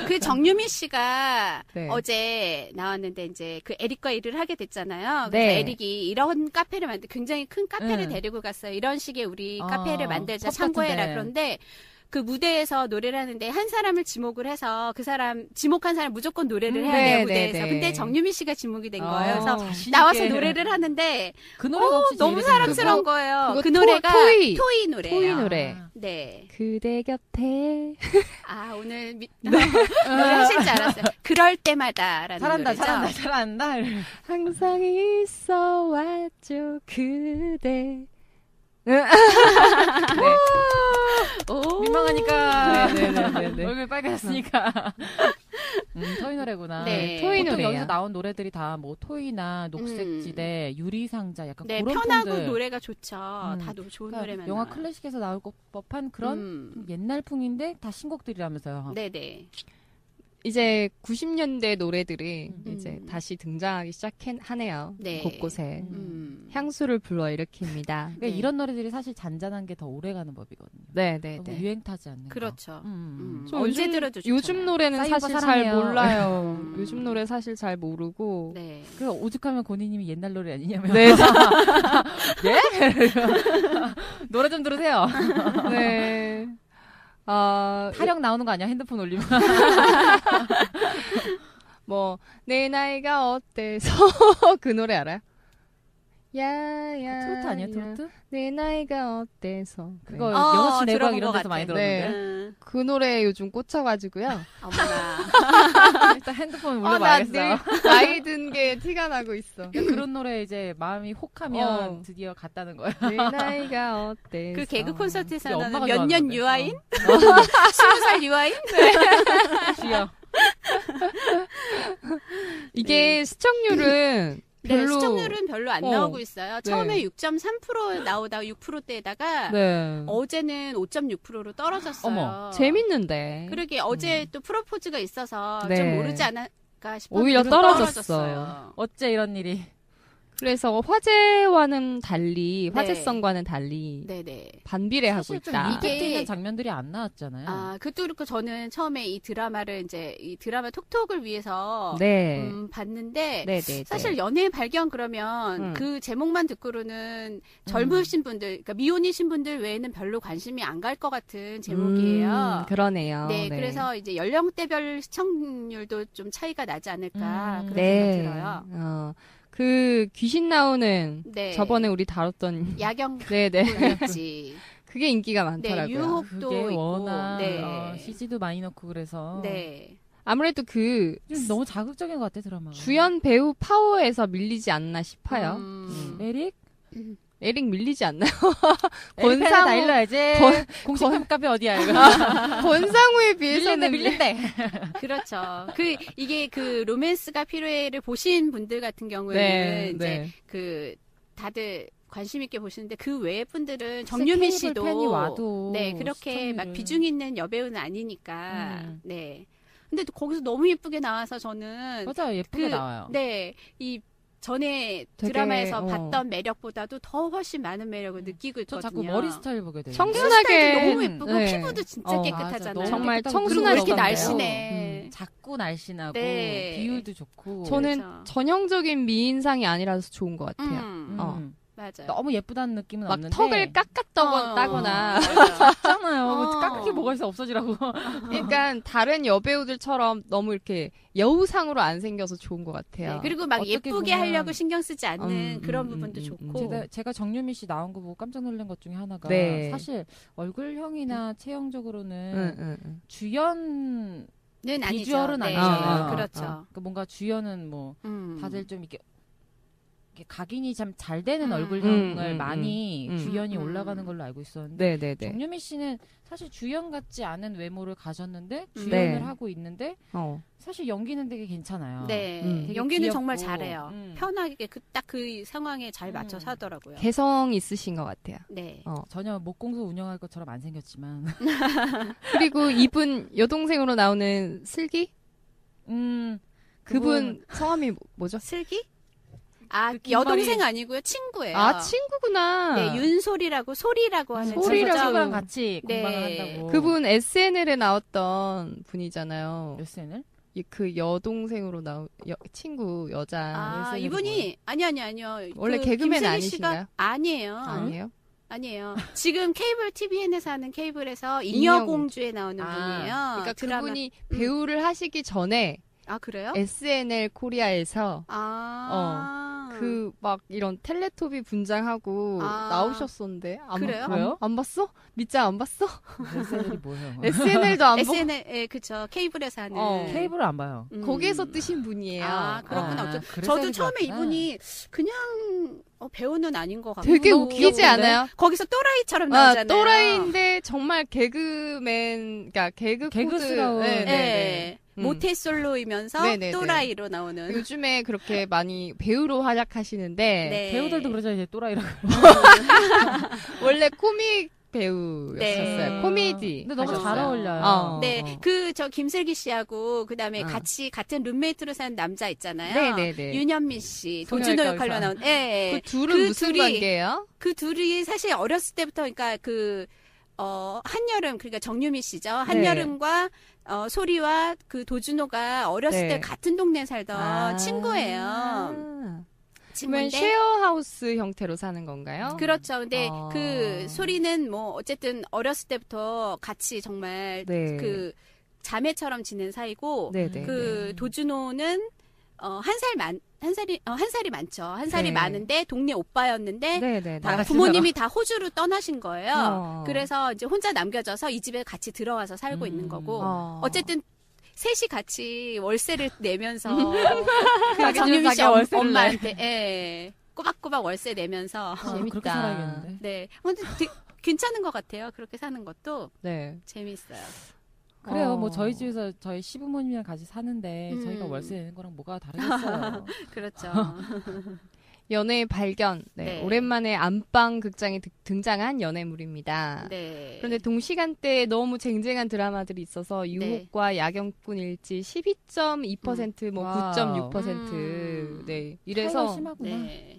그 정유미 씨가 어제 나왔는데 이제 그 에릭과 일을 하게 됐잖아요. 그래서 에릭이 이런 카페를 굉장히 큰 카페를 데리고 갔어요. 이런 식의 우리 카페를 만들자, 참고해라. 그런데 그 무대에서 노래를 하는데 한 사람을 지목을 해서 그 사람 지목한 사람 무조건 노래를 해야 돼요, 무대에서. 근데 정유미 씨가 지목이 된 거예요. 그래서 나와서 노래를 하는데 그 노래가 혹시 너무 사랑스러운 거예요. 그 노래가 토이 노래예요. 토이 노래. 네. 그대 곁에. 오늘 노래 하실 줄 알았어요. 그럴 때마다라는 노래죠. 잘한다. 항상 있어 왔죠 그대. 네. 민망하니까 얼굴 빨개졌으니까. 토이 노래구나. 네. 토이 노래. 여기서 나온 노래들이 다 뭐 토이나 녹색지대, 유리상자 약간 그런 편하고 풍들. 노래가 좋죠. 다 좋은 그러니까 노래만. 영화 클래식에서 나올 법한 그런 옛날풍인데 다 신곡들이라면서요. 네네. 이제 90년대 노래들이 이제 다시 등장하기 시작하네요. 네. 곳곳에. 향수를 불러일으킵니다. 그러니까 이런 노래들이 사실 잔잔한 게 더 오래가는 법이거든요. 네네. 유행 타지 않는 그렇죠. 거. 언제 들어도 좋잖아요. 요즘 노래는 사실 잘 몰라요. 요즘 노래 사실 잘 모르고. 네. 그 오죽하면 고니님이 옛날 노래 아니냐면. 네. 예? 노래 좀 들으세요. 네. 타령 나오는 거 아니야? 핸드폰 올리면. 내 나이가 어때서 그 노래 알아요? 야야. 트로트 아니야, 트로트? 내 나이가 어때서. 그거 6시 내방 이런 데서 많이 들었는데. 그 노래 요즘 꽂혀가지고요. 어머나. 일단 핸드폰 올려봐야겠어요. 나이 든 게 티가 나고 있어. 그런 노래 이제 마음이 혹하면 드디어 갔다는 거야. 내 나이가 어때서. 그 개그 콘서트에서 엄마가 몇 년 좋아하는데. 유아인? 20살 유아인? 주여. 이게 시청률은 별로. 시청률은 별로 안 나오고 있어요. 처음에 6.3% 나오다가 6%대에다가 어제는 5.6%로 떨어졌어요. 어머, 재밌는데. 그러게 어제 또 프로포즈가 있어서 좀 모르지 않을까 싶었는데 오히려 떨어졌어요. 어째 이런 일이. 그래서 화제와는 달리, 화제성과는 달리 반비례하고 있다. 이게 있는 장면들이 안 나왔잖아요. 그것도 그렇고 저는 처음에 이 드라마를 이제 이 드라마 톡톡을 위해서 봤는데 사실 연애 발견 그러면 그 제목만 듣고는 젊으신 분들, 그러니까 미혼이신 분들 외에는 별로 관심이 안 갈 것 같은 제목이에요. 그러네요. 네, 그래서 이제 연령대별 시청률도 좀 차이가 나지 않을까 그런 생각이 들어요. 그 귀신 나오는 저번에 우리 다뤘던 야경 지 그게 인기가 많더라고요. 유혹도 그게 있고 워낙 CG도 많이 넣고 그래서 아무래도 너무 자극적인 것 같아 드라마가. 주연 배우 파워에서 밀리지 않나 싶어요. 에릭 밀리지 않나요? 권상우 다 일러야지. 공식 카페 어디야 이거. 권상우에 비해서는 밀린대. 그렇죠. 이게 그 로맨스가 필요해를 보신 분들 같은 경우에는 이제 다들 관심 있게 보시는데 그 외의 분들은 정유미 씨도 팬이 와도 그렇게 막 비중 있는 여배우는 아니니까. 근데 거기서 너무 예쁘게 나와서 저는 맞아요. 예쁘게 나와요. 이 전에 드라마에서 봤던 매력보다도 더 훨씬 많은 매력을 느끼고 있거든요. 저 자꾸 머리 스타일 보게 돼요. 청순하게 너무 예쁘고 피부도 진짜 깨끗하잖아요. 정말 청순하게 이렇게 날씬해. 작고 날씬하고 비율도 좋고. 저는 전형적인 미인상이 아니라서 좋은 것 같아요. 맞아요. 너무 예쁘다는 느낌은 막 없는데 턱을 깎았다거나 없잖아요. 깎을 뭐가 있어 없어지라고. 그러니까 다른 여배우들처럼 너무 이렇게 여우상으로 안 생겨서 좋은 것 같아요. 네, 그리고 막 예쁘게 보면... 하려고 신경 쓰지 않는 그런 부분도 좋고. 제가 정유미 씨 나온 거 보고 깜짝 놀란 것 중에 하나가 사실 얼굴형이나 체형적으로는 주연 비주얼은 아니잖아요. 그렇죠. 그러니까 뭔가 주연은 뭐 다들 좀 이렇게 각인이 참 잘 되는 얼굴형을 많이 주연이 올라가는 걸로 알고 있었는데 네네네. 정유미 씨는 사실 주연 같지 않은 외모를 가졌는데 주연을 하고 있는데 사실 연기는 되게 괜찮아요. 네, 연기는 귀엽고. 정말 잘해요. 편하게 딱 그 상황에 잘 맞춰서 하더라고요. 개성 있으신 것 같아요. 네, 전혀 목공소 운영할 것처럼 안 생겼지만 그리고 이분 여동생으로 나오는 슬기? 그분 성함이 뭐죠? 슬기? 여동생 아니고요. 친구예요. 친구구나. 네, 윤소리라고 소리라고 하는 친구랑 같이 공방을 한다고. 그분 SNL에 나왔던 분이잖아요. SNL? 그 여동생으로 나온 친구 여자. 이분이 아니요. 원래 개그맨 아니신가요? 아니에요. 지금 케이블 TVN에서 하는 케이블에서 인여공주에 나오는 분이에요. 그러니까 그분이 배우를 하시기 전에 그래요? SNL 코리아에서 그 막 이런 텔레토비 분장하고 나오셨었는데 그래요? 안 봤어? 밑장 안 봤어? SNL이 뭐예요? SNL도 안 보고 SNL 그쵸 케이블에서 하는 케이블을 안 봐요. 거기에서 뜨신 분이에요. 그렇구나. 저도 처음에 이분이 그냥 배우는 아닌 것 같고 되게 웃기지 않아요? 거기서 또라이처럼 나오잖아요. 또라이인데 정말 개그맨, 그러니까 개그스러운. 네. 모태솔로이면서 또라이로 나오는. 요즘에 그렇게 많이 배우로 활약하시는데 배우들도 그러죠. 이제 또라이라고. 원래 코믹 배우였었어요. 코미디. 근데 너무 잘 어울려요. 저 김슬기 씨하고 그다음에 같이 같은 룸메이트로 사는 남자 있잖아요. 네네네. 윤현민 씨, 도준호 역할로 나온. 그 둘은 무슨 관계예요? 그 둘이 사실 어렸을 때부터 그러니까 한여름 그러니까 정유미 씨죠. 한여름과 소리와 그 도준호가 어렸을 때 같은 동네에 살던 친구예요. 그러면 쉐어하우스 형태로 사는 건가요? 그렇죠. 근데 그 소리는 뭐 어쨌든 어렸을 때부터 같이 정말 그 자매처럼 지낸 사이고 그 도준호는 한 살이 많죠. 한 살이 많은데 동네 오빠였는데 부모님이 다 호주로 떠나신 거예요. 그래서 이제 혼자 남겨져서 이 집에 같이 들어와서 살고 있는 거고 어쨌든 셋이 같이 월세를 내면서 그 정유미 씨 엄마한테 꼬박꼬박 월세 내면서 재밌다. 그렇게 살아야겠는데. 네, 근데 괜찮은 것 같아요. 그렇게 사는 것도 재밌어요. 그래요. 뭐 저희 집에서 저희 시부모님이랑 같이 사는데 저희가 월세 내는 거랑 뭐가 다르겠어요. 그렇죠. 연애의 발견. 오랜만에 안방 극장에 등장한 연애물입니다. 그런데 동시간대에 너무 쟁쟁한 드라마들이 있어서 유혹과 야경꾼 일지 12.2% 뭐 9.6%. 이래서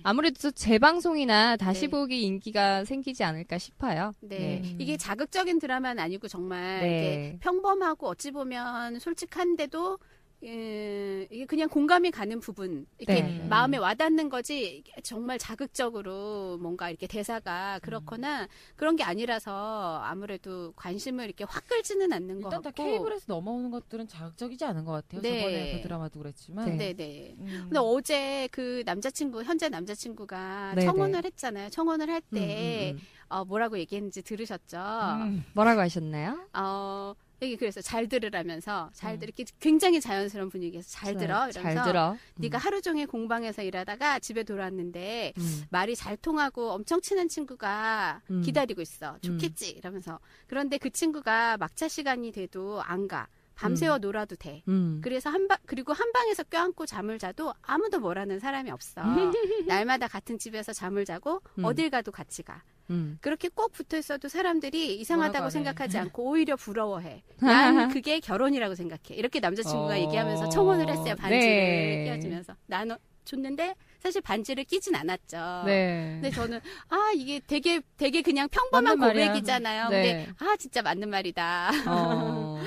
아무래도 재방송이나 다시 보기 인기가 생기지 않을까 싶어요. 이게 자극적인 드라마는 아니고 정말 이게 평범하고 어찌 보면 솔직한데도 이게 그냥 공감이 가는 부분, 이렇게 마음에 와닿는 거지, 정말 자극적으로 뭔가 이렇게 대사가 그렇거나 그런 게 아니라서 아무래도 관심을 이렇게 확 끌지는 않는 것 같고. 일단 다 케이블에서 넘어오는 것들은 자극적이지 않은 것 같아요. 저번에 그 드라마도 그랬지만. 근데 어제 그 현재 남자친구가 청혼을 했잖아요. 청혼을 할 때, 뭐라고 얘기했는지 들으셨죠? 뭐라고 하셨나요? 여기 그래서 잘 들으라면서 이렇게 굉장히 자연스러운 분위기에서 잘 들어 이러면서 네가 하루 종일 공방에서 일하다가 집에 돌아왔는데 말이 잘 통하고 엄청 친한 친구가 기다리고 있어. 좋겠지 이러면서. 그런데 그 친구가 막차 시간이 돼도 안 가. 밤새워 놀아도 돼. 그래서 그리고 한 방에서 껴안고 잠을 자도 아무도 뭐라는 사람이 없어. 날마다 같은 집에서 잠을 자고 어딜 가도 같이 가. 그렇게 꼭 붙어 있어도 사람들이 이상하다고 생각하지 않고 오히려 부러워해. 난 그게 결혼이라고 생각해. 이렇게 남자친구가 얘기하면서 청혼을 했어요. 반지를 끼워주면서. 나는 줬는데 사실 반지를 끼진 않았죠. 근데 저는 이게 되게 그냥 평범한 고백이잖아요. 근데 진짜 맞는 말이다.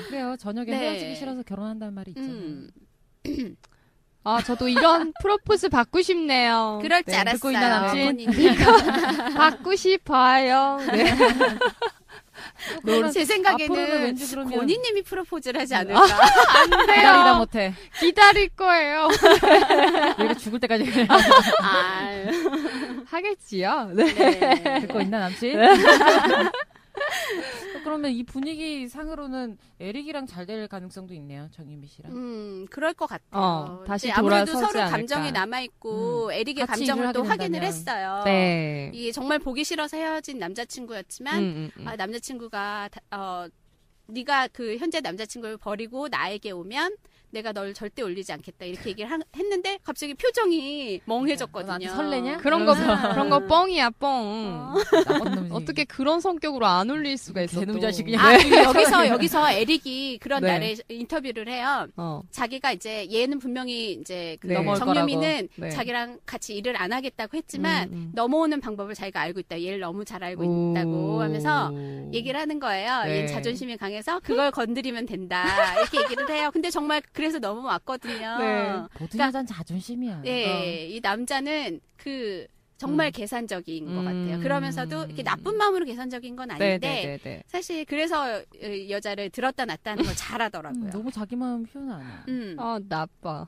그래요. 저녁에 헤어지기 싫어서 결혼한다는 말이 있잖아요. 저도 이런 프로포즈 받고 싶네요. 그럴 줄 알았어요. 듣고 있는 남친. 받고 싶어요. 네. 제 생각에는 본인님이 프로포즈를 하지 않을까. 안 돼요. 기다리다 못해. 기다릴 거예요. 내가 죽을 때까지. 하겠지요. 네. 네. 듣고 있나 남친? 네. 그러면 이 분위기 상으로는 에릭이랑 잘 될 가능성도 있네요. 정유미 씨랑. 그럴 것 같아요. 다시 아무래도 돌아서지 서로 않을까. 감정이 남아있고 에릭의 감정을 또 확인을 했어요. 네. 이게 정말 보기 싫어서 헤어진 남자친구였지만 남자친구가 네가 그 현재 남자친구를 버리고 나에게 오면 내가 널 절대 올리지 않겠다 이렇게 얘기를 했는데 갑자기 표정이 멍해졌거든요. 설레냐? 그런 거 뻥이야 뻥. 어떻게 그런 성격으로 안 올릴 수가 있어? 개놈 자식이야. 여기서 에릭이 그런 날에 인터뷰를 해요. 자기가 이제 얘는 분명히 이제 정유미는 자기랑 같이 일을 안 하겠다고 했지만 넘어오는 방법을 자기가 알고 있다. 얘를 너무 잘 알고 있다고 하면서 얘기를 하는 거예요. 얘는 자존심이 강해서 그걸 건드리면 된다 이렇게 얘기를 해요. 근데 정말 그래서 너무 왔거든요. 모든 여자는 자존심이야. 네, 이 남자는 정말 계산적인 것 같아요. 그러면서도 이렇게 나쁜 마음으로 계산적인 건 아닌데 사실 그래서 여자를 들었다 놨다 하는 걸 잘하더라고요. 너무 자기 마음 표현 안 해. 나빠.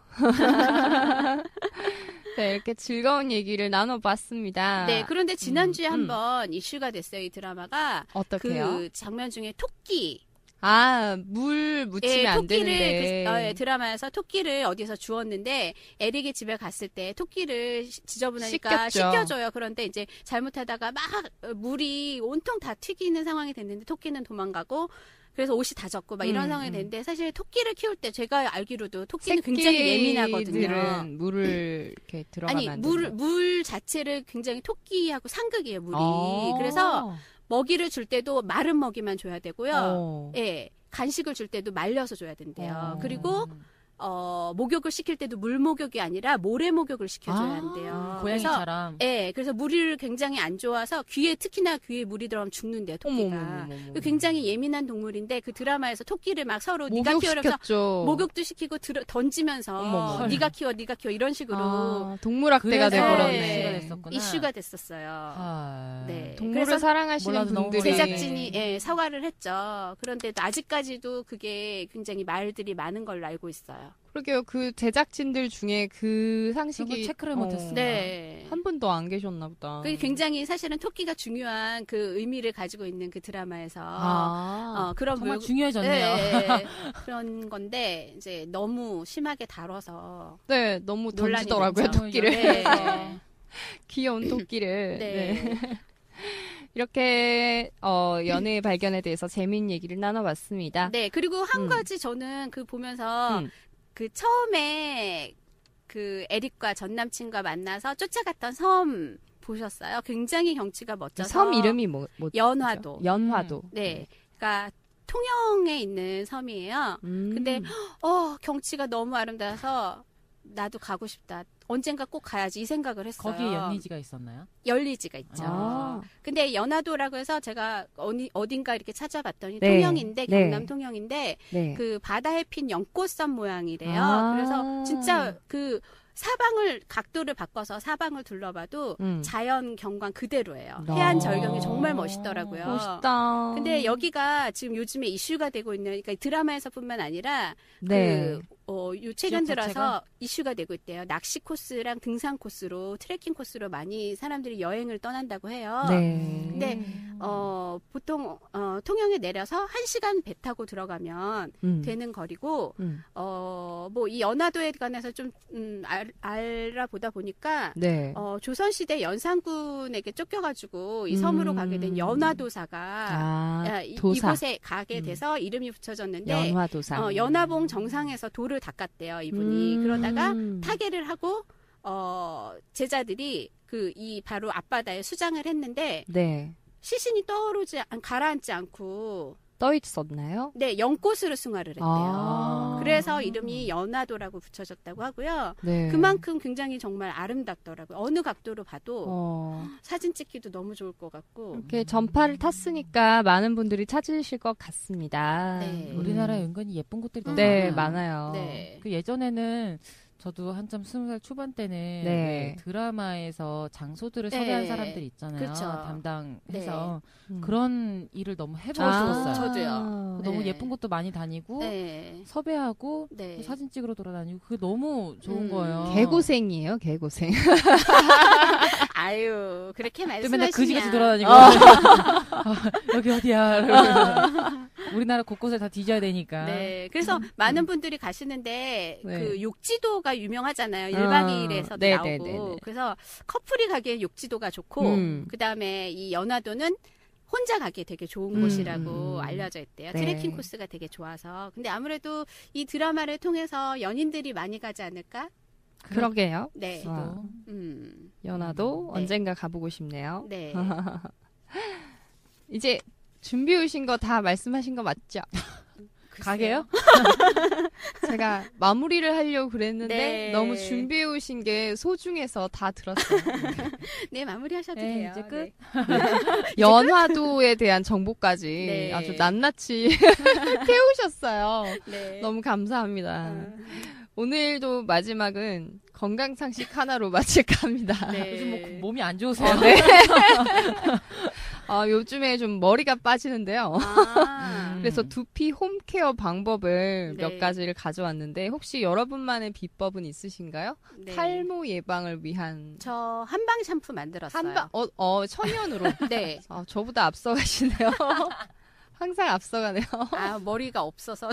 네, 이렇게 즐거운 얘기를 나눠봤습니다. 네, 그런데 지난주에 한번 이슈가 됐어요. 이 드라마가. 어떻게요? 그 장면 중에 토끼. 물 묻히면 안 되는데. 드라마에서 토끼를 어디서 주웠는데 에릭이 집에 갔을 때 토끼를 지저분하니까 씻겨줘요. 그런데 이제 잘못하다가 막 물이 온통 다 튀기는 상황이 됐는데 토끼는 도망가고 그래서 옷이 다 젖고 막 이런 상황이 됐는데 사실 토끼를 키울 때 제가 알기로도 토끼는 굉장히 예민하거든요. 물을 이렇게 들어가면 안 물 자체를 굉장히 토끼하고 상극이에요, 물이. 그래서 먹이를 줄 때도 마른 먹이만 줘야 되고요. 예, 간식을 줄 때도 말려서 줘야 된대요. 그리고 목욕을 시킬 때도 물 목욕이 아니라 모래 목욕을 시켜줘야 한대요. 고양이처럼. 그래서 물을 굉장히 안 좋아서 특히나 귀에 물이 들어가면 죽는데요, 토끼가. 굉장히 예민한 동물인데 그 드라마에서 토끼를 막 서로 네가 키우면서 목욕도 시키고 던지면서 네가 키워 이런 식으로 동물학대가 돼버렸네. 이슈가 됐었어요. 네. 동물을 사랑하시는 분들이 제작진이 사과를 했죠. 그런데 아직까지도 그게 굉장히 말들이 많은 걸로 알고 있어요. 그러게요. 그 제작진들 중에 그 상식이 체크를 못했어요. 네. 한 분도 안 계셨나 보다. 그게 굉장히 사실은 토끼가 중요한 그 의미를 가지고 있는 그 드라마에서 그런 정말 중요해졌네요. 네. 그런 건데 이제 너무 심하게 다뤄서 너무 던지더라고요 토끼를. 네. 귀여운 토끼를. 네. 이렇게 연애의 발견에 대해서 재미있는 얘기를 나눠봤습니다. 네, 그리고 한 가지 저는 보면서 그 처음에 그 에릭과 전 남친과 만나서 쫓아갔던 섬 보셨어요? 굉장히 경치가 멋져서. 섬 이름이 연화도. 연화도. 네, 그러니까 통영에 있는 섬이에요. 근데 경치가 너무 아름다워서 나도 가고 싶다. 언젠가 꼭 가야지 이 생각을 했어요. 거기에 연리지가 있었나요? 연리지가 있죠. 근데 연화도라고 해서 제가 어딘가 이렇게 찾아봤더니 통영인데 경남 통영인데 그 바다에 핀 연꽃섬 모양이래요. 그래서 진짜 그 각도를 바꿔서 사방을 둘러봐도 자연 경관 그대로예요. 해안 절경이 정말 멋있더라고요. 멋있다. 근데 여기가 지금 요즘에 이슈가 되고 있는, 그러니까 드라마에서뿐만 아니라 최근 들어서 이슈가 되고 있대요. 낚시 코스랑 등산 코스로, 트레킹 코스로 많이 사람들이 여행을 떠난다고 해요. 근데 보통 통영에 내려서 1시간 배 타고 들어가면 되는 거리고 이 연화도에 관해서 좀 알아보다 보니까 조선시대 연산군에게 쫓겨가지고 이 섬으로 가게 된 연화도사가 이곳에 가게 돼서 이름이 붙여졌는데 연화도사. 연화봉 정상에서 돌을 닦았대요, 이분이. 그러다가 타계를 하고 제자들이 바로 앞바다에 수장을 했는데 시신이 가라앉지 않고 떠 있었나요? 네, 연꽃으로 승화를 했대요. 그래서 이름이 연화도라고 붙여졌다고 하고요. 그만큼 굉장히 정말 아름답더라고요. 어느 각도로 봐도 사진 찍기도 너무 좋을 것 같고. 이렇게 전파를 탔으니까 많은 분들이 찾으실 것 같습니다. 우리나라에 은근히 예쁜 곳들이 너무 많아요. 그 예전에는 저도 한참 20살 초반 때는 네. 드라마에서 장소들을 섭외한 사람들 있잖아요. 그쵸. 담당해서 네. 그런 일을 너무 해보고 싶었어요. 저도요. 너무 네. 예쁜 곳도 많이 다니고 네. 섭외하고 네. 사진 찍으러 돌아다니고 그게 너무 좋은 거예요. 개고생이에요. 개고생. 아유 그렇게 말씀하시면 맨날 그지같이 돌아다니고 여기 어디야. 우리나라 곳곳에 다 뒤져야 되니까. 네. 그래서 많은 분들이 가시는데 네. 그 욕지도가 유명하잖아요. 1박 2일에서도 네, 나오고. 네, 네, 네. 그래서 커플이 가기에 욕지도가 좋고 그다음에 이 연화도는 혼자 가기에 되게 좋은 곳이라고 알려져 있대요. 네. 트레킹 코스가 되게 좋아서. 근데 아무래도 이 드라마를 통해서 연인들이 많이 가지 않을까? 그러게요. 네. 연화도 언젠가 가보고 싶네요. 네. 이제 준비해 오신 거 다 말씀하신 거 맞죠? 가게요? 제가 마무리를 하려고 그랬는데 네. 너무 준비해 오신 게 소중해서 다 들었어요. 네, 마무리하셔도 돼요. 이제 끝. 네. 연화도에 대한 정보까지 네. 아주 낱낱이 태우셨어요. 네. 너무 감사합니다. 오늘도 마지막은 건강상식 하나로 마칠까 합니다. 네. 요즘 뭐 몸이 안 좋으세요? 네. 요즘에 좀 머리가 빠지는데요. 그래서 두피 홈케어 방법을 네. 몇 가지를 가져왔는데 혹시 여러분만의 비법은 있으신가요? 네. 탈모 예방을 위한. 저 한방 샴푸 만들었어요. 천연으로. 네. 저보다 앞서가시네요. 항상 앞서가네요. 머리가 없어서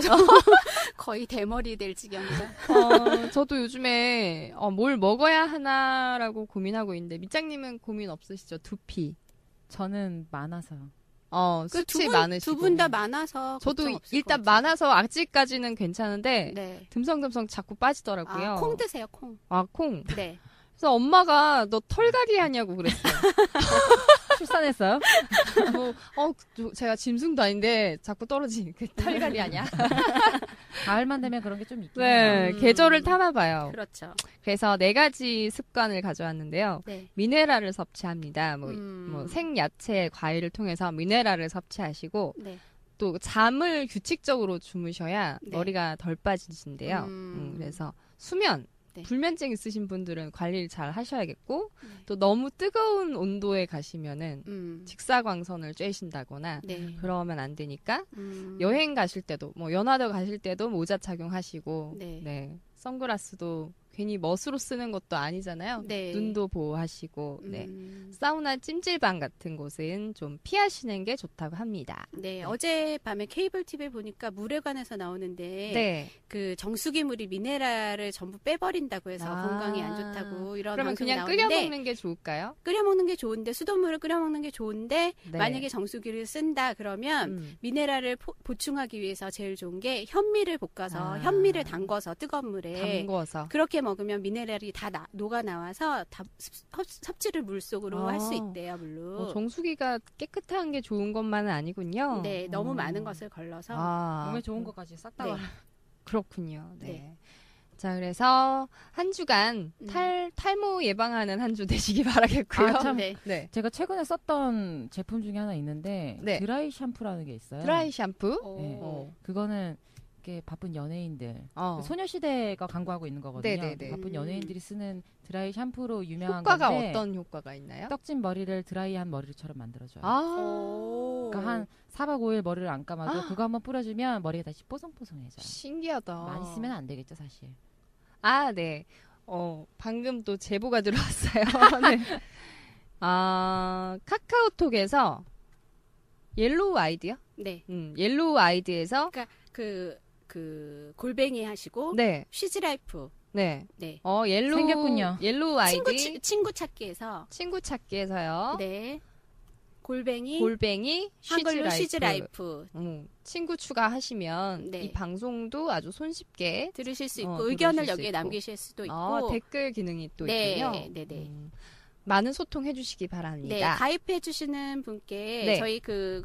거의 대머리 될 지경이다. 저도 요즘에 뭘 먹어야 하나라고 고민하고 있는데 미짱님은 고민 없으시죠? 두피. 저는 많아서요. 수치 많으시고. 두 분 다 많아서. 저도 일단 많아서 아직까지는 괜찮은데 네. 듬성듬성 자꾸 빠지더라고요. 콩 드세요, 콩. 콩. 네. 그래서 엄마가 너 털갈이 하냐고 그랬어요. 출산했어요? 제가 짐승도 아닌데 자꾸 떨어지니까 털갈이 하냐? 가을만 되면 그런 게 좀 있긴 해요. 네, 계절을 타나 봐요. 그렇죠. 그래서 4가지 습관을 가져왔는데요. 네. 미네랄을 섭취합니다. 뭐 생야채, 과일을 통해서 미네랄을 섭취하시고 네. 또 잠을 규칙적으로 주무셔야 네. 머리가 덜 빠지신대요. 그래서 수면. 네. 불면증 있으신 분들은 관리를 잘 하셔야겠고 또 너무 뜨거운 온도에 가시면은 직사광선을 쬐신다거나 그러면 안 되니까 여행 가실 때도 뭐 연화도 가실 때도 모자 착용하시고 네. 선글라스도 괜히 멋으로 쓰는 것도 아니잖아요. 네. 눈도 보호하시고 네. 사우나 찜질방 같은 곳은 좀 피하시는 게 좋다고 합니다. 네, 어젯밤에 케이블 TV에 보니까 물에 관해서 나오는데 그 정수기 물이 미네랄을 전부 빼버린다고 해서 건강에 안 좋다고 이런 그러면 그냥 나오는데 끓여 먹는 게 좋을까요? 끓여 먹는 게 좋은데 수돗물을 끓여 먹는 게 좋은데 만약에 정수기를 쓴다 그러면 미네랄을 보충하기 위해서 제일 좋은 게 현미를 볶아서 현미를 담궈서 뜨거운 물에 그렇게 먹으면 미네랄이 다 녹아 나와서 다 섭취를 물속으로 할 수 있대요, 물로. 정수기가 깨끗한 게 좋은 것만은 아니군요. 네, 너무 많은 것을 걸러서 몸에 좋은 것까지 싹 다. 그렇군요. 네. 자, 그래서 한 주간 탈모 예방하는 한 주 되시기 바라겠고요. 네. 제가 최근에 썼던 제품 중에 하나 있는데 드라이 샴푸라는 게 있어요. 드라이 샴푸? 네. 그거는 이렇게 바쁜 연예인들 소녀시대가 광고하고 있는 거거든요. 바쁜 연예인들이 쓰는 드라이 샴푸로 유명한 효과가 건데 어떤 효과가 있나요? 떡진 머리를 드라이한 머리처럼 만들어줘요. 그러니까 한 4박 5일 머리를 안 감아도 그거 한번 뿌려주면 머리가 다시 뽀송뽀송해져요. 신기하다. 많이 쓰면 안 되겠죠, 사실. 네. 방금 또 제보가 들어왔어요. 네. 카카오톡에서 옐로우 아이디요? 네. 옐로우 아이디에서 그러니까 그 골뱅이 하시고 쉬즈라이프. 네. 옐로우 생겼군요. 옐로우 아이디 친구 찾기에서요. 네. 골뱅이 한글로 쉬즈라이프. 친구 추가하시면 이 방송도 아주 손쉽게 들으실 수 있고 의견을 여기에 남기실 수도 있고 댓글 기능이 또 있군요. 네. 많은 소통해 주시기 바랍니다. 네, 가입해 주시는 분께 저희 그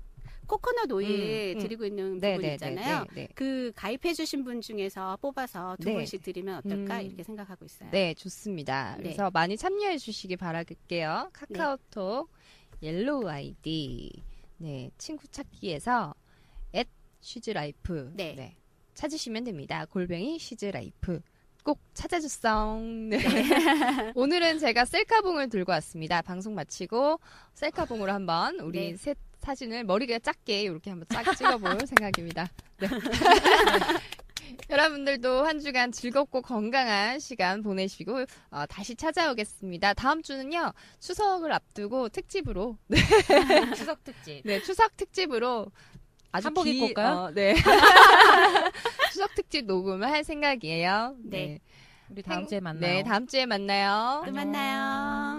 코코넛 오일 드리고 있는 부분 있잖아요. 그 가입해 주신 분 중에서 뽑아서 2분씩 드리면 어떨까 이렇게 생각하고 있어요. 네, 좋습니다. 그래서 많이 참여해 주시기 바랄게요. 카카오톡 옐로우 아이디 친구 찾기에서 @쉬즈라이프 찾으시면 됩니다. 골뱅이 쉬즈라이프 꼭 찾아주세요. 네. 오늘은 제가 셀카봉을 들고 왔습니다. 방송 마치고 셀카봉으로 한번 우리 셋 사진을 머리가 작게 이렇게 한번 쫙 찍어볼 생각입니다. 네. 여러분들도 한 주간 즐겁고 건강한 시간 보내시고 다시 찾아오겠습니다. 다음 주는요. 추석을 앞두고 특집으로 추석 특집. 네, 추석 특집으로 아주 한복 입고 올까요? 네. 추석 특집 녹음을 할 생각이에요. 네. 우리 다음 주에 만나요. 네, 다음 주에 만나요. 또 만나요.